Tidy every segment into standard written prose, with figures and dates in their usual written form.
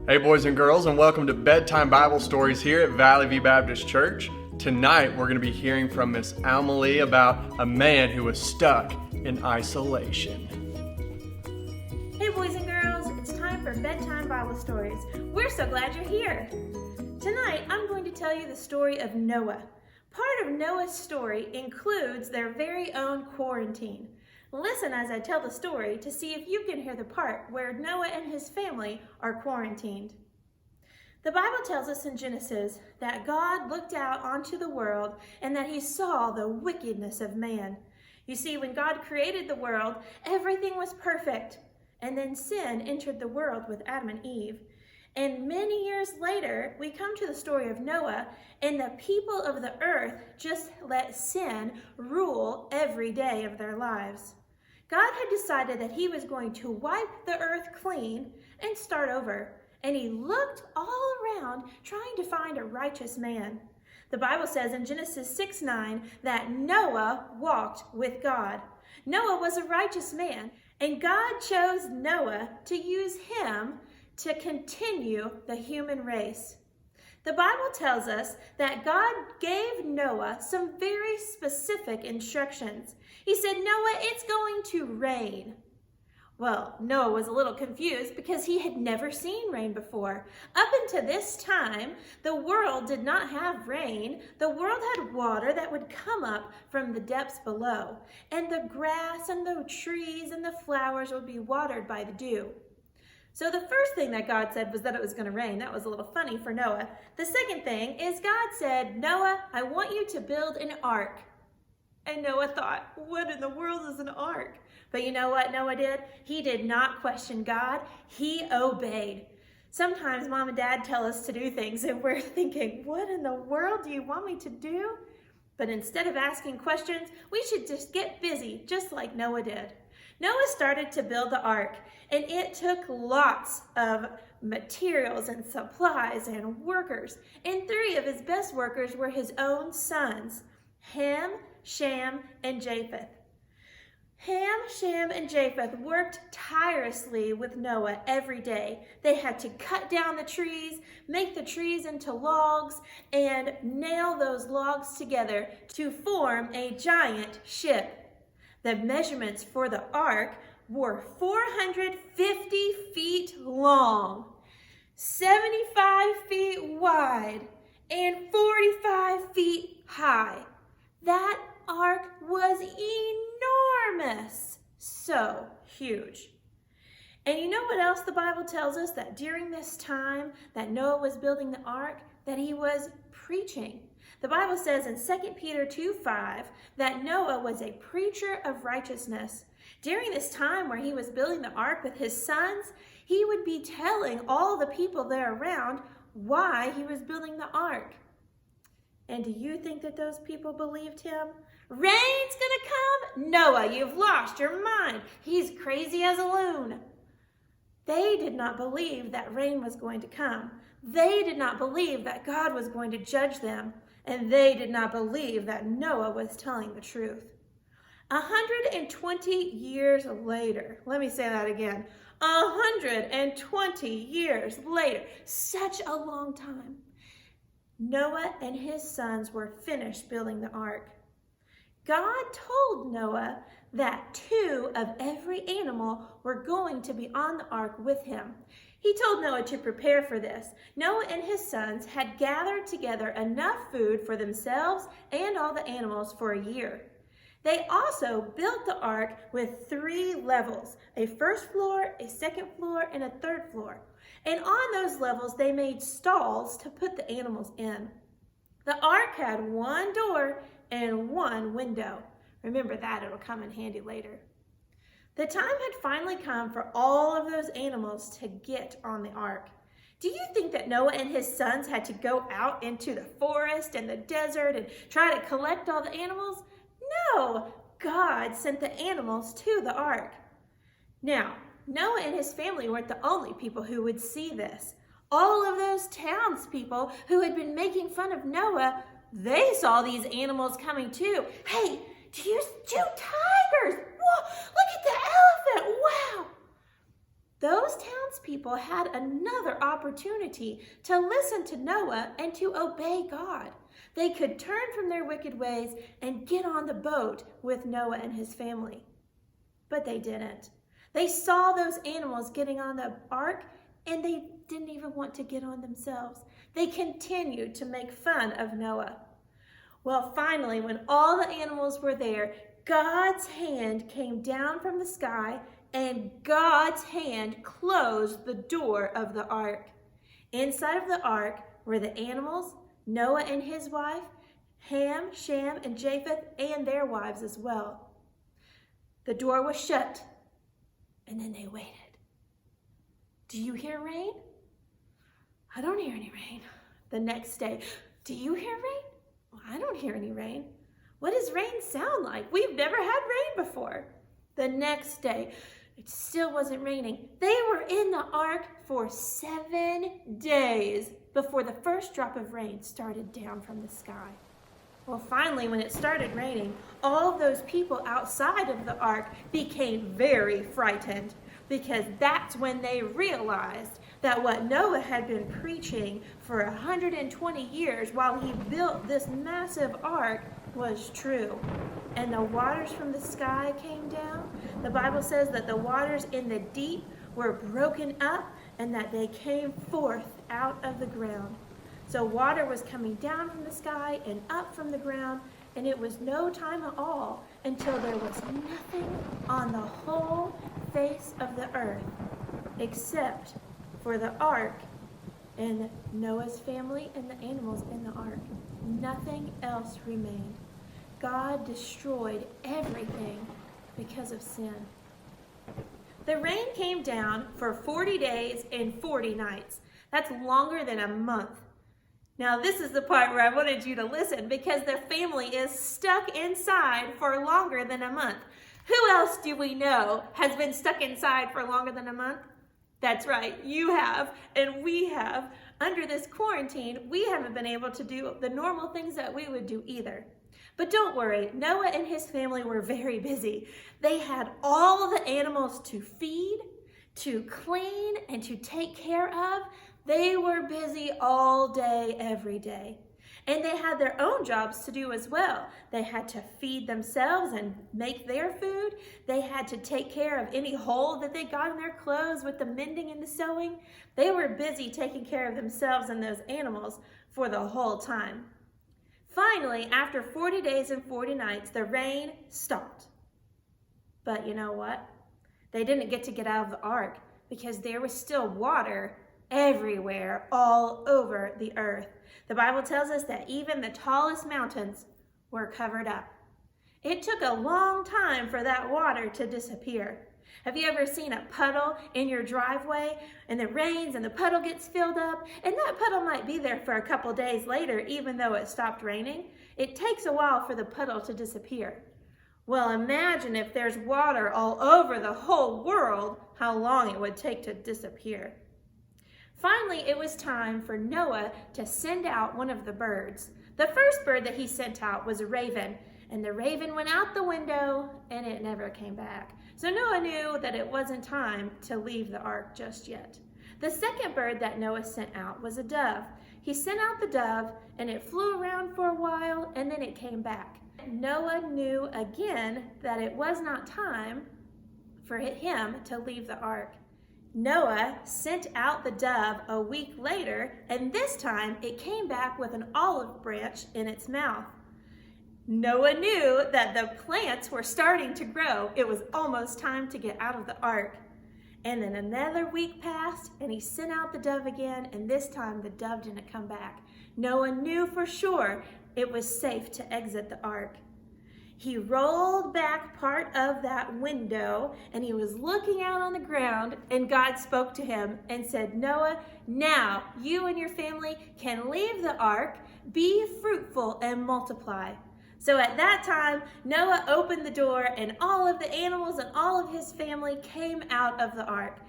Hey boys and girls, and welcome to Bedtime Bible Stories here at Valley View Baptist Church. Tonight we're going to be hearing from Miss Alma Lee about a man who was stuck in isolation. Hey boys and girls, it's time for Bedtime Bible Stories. We're so glad you're here. Tonight I'm going to tell you the story of Noah. Part of Noah's story includes their very own quarantine. Listen as I tell the story to see if you can hear the part where Noah and his family are quarantined. The Bible tells us in Genesis that God looked out onto the world and that he saw the wickedness of man. You see, when God created the world, everything was perfect. And then sin entered the world with Adam and Eve. And many years later, we come to the story of Noah, and the people of the earth just let sin rule every day of their lives. God had decided that he was going to wipe the earth clean and start over. And he looked all around trying to find a righteous man. The Bible says in Genesis 6:9 that Noah walked with God. Noah was a righteous man, and God chose Noah to use him to continue the human race. The Bible tells us that God gave Noah some very specific instructions. He said, Noah, it's going to rain. Well, Noah was a little confused because he had never seen rain before. Up until this time, the world did not have rain. The world had water that would come up from the depths below, and the grass and the trees and the flowers would be watered by the dew. So the first thing that God said was that it was going to rain. That was a little funny for Noah. The second thing is God said, Noah, I want you to build an ark. And Noah thought, what in the world is an ark? But you know what Noah did? He did not question God. He obeyed. Sometimes mom and dad tell us to do things and we're thinking, what in the world do you want me to do? But instead of asking questions, we should just get busy, just like Noah did. Noah started to build the ark, and it took lots of materials and supplies and workers. And 3 of his best workers were his own sons, Ham, Shem, and Japheth. Ham, Shem, and Japheth worked tirelessly with Noah every day. They had to cut down the trees, make the trees into logs, and nail those logs together to form a giant ship. The measurements for the ark were 450 feet long, 75 feet wide, and 45 feet high. That ark was enormous, so huge. And you know what else the Bible tells us? That during this time that Noah was building the ark, that he was preaching. The Bible says in 2 Peter 2:5 that Noah was a preacher of righteousness. During this time where he was building the ark with his sons, he would be telling all the people there around why he was building the ark. And do you think that those people believed him? Rain's gonna come? Noah, you've lost your mind. He's crazy as a loon. They did not believe that rain was going to come. They did not believe that God was going to judge them. And they did not believe that Noah was telling the truth. 120 years later, let me say that again, 120 years later, such a long time, Noah and his sons were finished building the ark. God told Noah that 2 of every animal were going to be on the ark with him. He told Noah to prepare for this. Noah and his sons had gathered together enough food for themselves and all the animals for a year. They also built the ark with 3 levels, a first floor, a second floor, and a third floor. And on those levels, they made stalls to put the animals in. The ark had 1 door and 1 window. Remember that, it'll come in handy later. The time had finally come for all of those animals to get on the ark. Do you think that Noah and his sons had to go out into the forest and the desert and try to collect all the animals? No, God sent the animals to the ark. Now, Noah and his family weren't the only people who would see this. All of those townspeople who had been making fun of Noah, they saw these animals coming too. Hey, two tigers! Whoa, look at the elephant! Wow! those townspeople had another opportunity to listen to Noah and to obey God. They could turn from their wicked ways and get on the boat with Noah and his family. But they didn't. They saw those animals getting on the ark, and they didn't even want to get on themselves. They continued to make fun of Noah. Well, finally, when all the animals were there, God's hand came down from the sky, and God's hand closed the door of the ark. Inside of the ark were the animals, Noah and his wife, Ham, Shem, and Japheth, and their wives as well. The door was shut, and then they waited. Do you hear rain? I don't hear any rain. The next day, do you hear rain? Well, I don't hear any rain. What does rain sound like? We've never had rain before. The next day, it still wasn't raining. They were in the ark for 7 days before the first drop of rain started down from the sky. Well, finally, when it started raining, all of those people outside of the ark became very frightened, because that's when they realized that what Noah had been preaching for 120 years while he built this massive ark was true. And the waters from the sky came down. The Bible says that the waters in the deep were broken up and that they came forth out of the ground. So water was coming down from the sky and up from the ground, and it was no time at all until there was nothing on the whole face of the earth except for the ark and Noah's family and the animals in the ark. Nothing else remained. God destroyed everything because of sin. The rain came down for 40 days and 40 nights. That's longer than a month. Now, this is the part where I wanted you to listen, because their family is stuck inside for longer than a month. Who else do we know has been stuck inside for longer than a month? That's right, you have, and we have. Under this quarantine, we haven't been able to do the normal things that we would do either. But don't worry, Noah and his family were very busy. They had all the animals to feed, to clean, and to take care of. They were busy all day, every day. And they had their own jobs to do as well. They had to feed themselves and make their food. They had to take care of any hole that they got in their clothes with the mending and the sewing. They were busy taking care of themselves and those animals for the whole time. Finally, after 40 days and 40 nights, the rain stopped. But you know what? They didn't get out of the ark, because there was still water everywhere, all over the earth. The Bible tells us that even the tallest mountains were covered up. It took a long time for that water to disappear. Have you ever seen a puddle in your driveway, and it rains and the puddle gets filled up, and that puddle might be there for a couple days later even though it stopped raining? It takes a while for the puddle to disappear. Well, imagine if there's water all over the whole world, how long it would take to disappear. Finally, it was time for Noah to send out one of the birds. The first bird that he sent out was a raven, and the raven went out the window and it never came back. So Noah knew that it wasn't time to leave the ark just yet. The second bird that Noah sent out was a dove. He sent out the dove, and it flew around for a while, and then it came back. Noah knew again that it was not time for him to leave the ark. Noah sent out the dove a week later, and this time it came back with an olive branch in its mouth. Noah knew that the plants were starting to grow. It was almost time to get out of the ark. And then another week passed, and he sent out the dove again, and this time the dove didn't come back. Noah knew for sure it was safe to exit the ark. He rolled back part of that window, and he was looking out on the ground, and God spoke to him and said, "Noah, now you and your family can leave the ark, be fruitful and multiply." So at that time, Noah opened the door, and all of the animals and all of his family came out of the ark.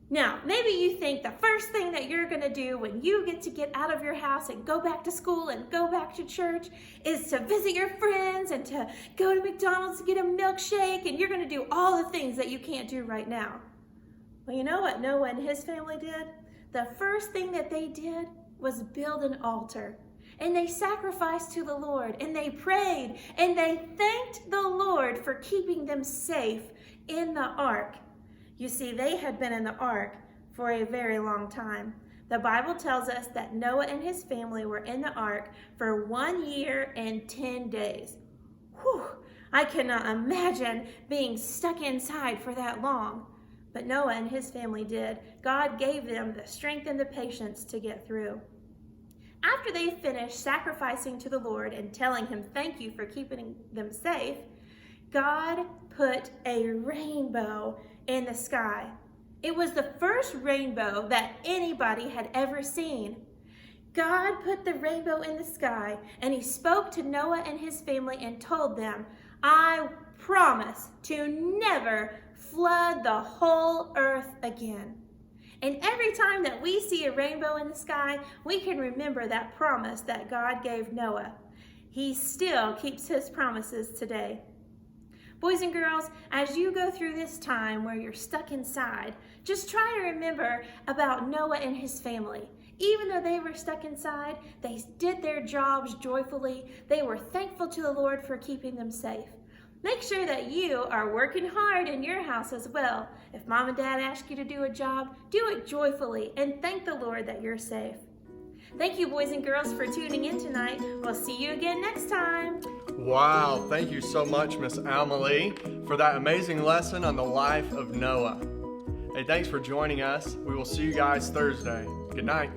Now, maybe you think the first thing that you're going to do when you get out of your house and go back to school and go back to church is to visit your friends and to go to McDonald's to get a milkshake, and you're going to do all the things that you can't do right now. Well, you know what Noah and his family did? The first thing that they did was build an altar. And they sacrificed to the Lord, and they prayed, and they thanked the Lord for keeping them safe in the ark. You see, they had been in the ark for a very long time. The Bible tells us that Noah and his family were in the ark for 1 year and 10 days. Whew, I cannot imagine being stuck inside for that long. But Noah and his family did. God gave them the strength and the patience to get through. After they finished sacrificing to the Lord and telling him thank you for keeping them safe, God put a rainbow in the sky. It was the first rainbow that anybody had ever seen. God put the rainbow in the sky, and he spoke to Noah and his family and told them, I promise to never flood the whole earth again. And every time that we see a rainbow in the sky, we can remember that promise that God gave Noah. He still keeps his promises today. Boys and girls, as you go through this time where you're stuck inside, just try to remember about Noah and his family. Even though they were stuck inside, they did their jobs joyfully. They were thankful to the Lord for keeping them safe. Make sure that you are working hard in your house as well. If mom and dad ask you to do a job, do it joyfully and thank the Lord that you're safe. Thank you, boys and girls, for tuning in tonight. We'll see you again next time. Wow, thank you so much, Miss Alma Lee, for that amazing lesson on the life of Noah. Hey, thanks for joining us. We will see you guys Thursday. Good night.